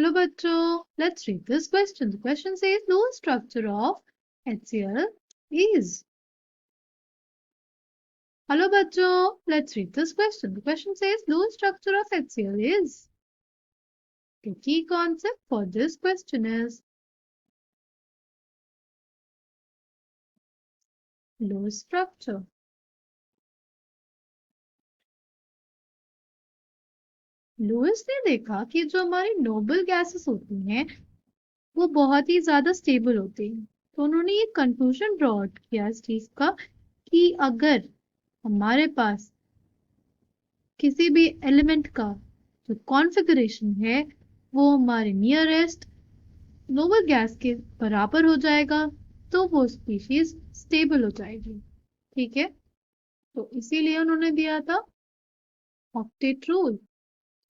Hello, bachcho. Let's read this question. The question says, the structure of HCl is. Hello, bachcho. Let's read this question. The question says, the structure of HCl is. The key concept for this question is Lewis structure. Lewis ने देखा कि जो हमारी noble gases होती हैं वो बहुत ही ज्यादा स्टेबल होती हैं, तो उन्होंने ये कंक्लूजन ड्रॉ आउट किया इस चीज का कि अगर हमारे पास किसी भी एलिमेंट का जो कॉन्फ़िगरेशन है वो हमारे नियरेस्ट नोबल गैस के बराबर हो जाएगा तो वो स्पीशीज स्टेबल हो जाएगी। ठीक है, तो इसीलिए उन्होंने दिया था ऑक्टेट रूल,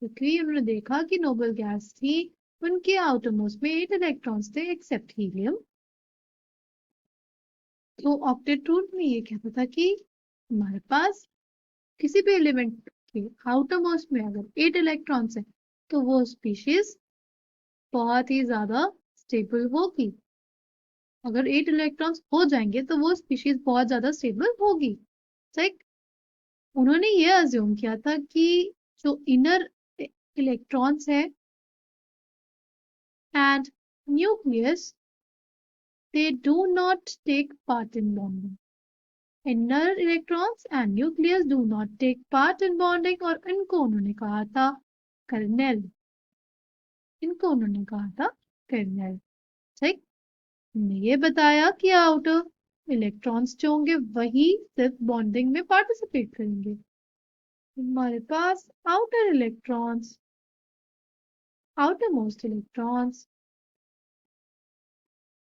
क्योंकि उन्होंने देखा कि नोबल गैस थी, उनके आउटरमोस्ट में 8 इलेक्ट्रॉन्स थे एक्सेप्ट हीलियम। तो ऑक्टेट रूल में ये कहता था कि हमारे पास किसी भी एलिमेंट के आउटरमोस्ट में अगर 8 इलेक्ट्रॉन्स है तो वो स्पीशीज बहुत ही ज्यादा स्टेबल होगी। अगर 8 इलेक्ट्रॉन्स हो जाएंगे तो वो स्पीशीज बहुत ज्यादा स्टेबल होगी। ठीक, उन्होंने ये अज्यूम किया था कि जो इनर इलेक्ट्रॉन्स है and nucleus, they do not take part in bonding. Inner electrons and nucleus do not take part in bonding और इनको उन्होंने कहा था कर्नेल। इनको उन्होंने कहा था कर्नेल। ठीक, ये बताया कि आउटर इलेक्ट्रॉन्स जो होंगे वही सिर्फ बॉन्डिंग में पार्टिसिपेट करेंगे। हमारे पास outer electrons, outermost electrons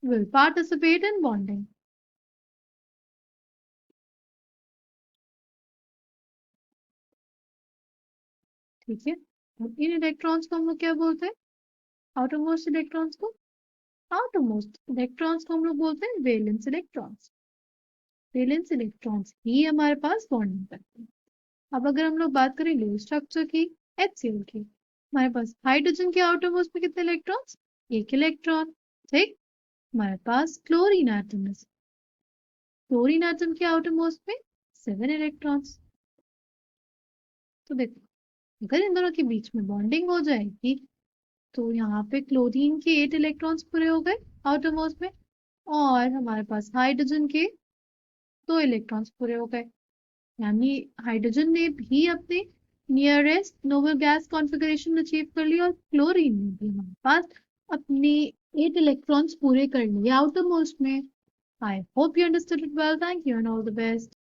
will participate in bonding. ठीक है, और इन इलेक्ट्रॉन्स को हम लोग क्या बोलते हैं? आउटरमोस्ट इलेक्ट्रॉन्स को, आउटरमोस्ट इलेक्ट्रॉन्स को हम लोग बोलते हैं वैलेंस इलेक्ट्रॉन्स। वैलेंस इलेक्ट्रॉन्स ही हमारे पास बॉन्डिंग करते हैं। अब अगर हम लोग बात करें लुईस स्ट्रक्चर की, HCl की, हमारे पास हाइड्रोजन के आउटरमोस्ट में कितने इलेक्ट्रॉन्स? 1 इलेक्ट्रॉन। ठीक, हमारे पास क्लोरीन एटम है, क्लोरीन एटम के आउटरमोस्ट में 7 इलेक्ट्रॉन्स। तो देखो, अगर इन दोनों के बीच में बॉन्डिंग हो जाएगी तो यहाँ पे क्लोरीन के 8 इलेक्ट्रॉन्स पूरे हो गए आउटरमोस्ट में, और हमारे पास हाइड्रोजन के 2 इलेक्ट्रॉन्स पूरे हो गए। यानी हाइड्रोजन ने भी अपने nearest noble gas configuration achieve कर ली और क्लोरीन ने भी हमारे पास अपने 8 इलेक्ट्रॉन्स पूरे कर लिए आउटरमोस्ट में। I hope you understood it well. Thank you and all the best.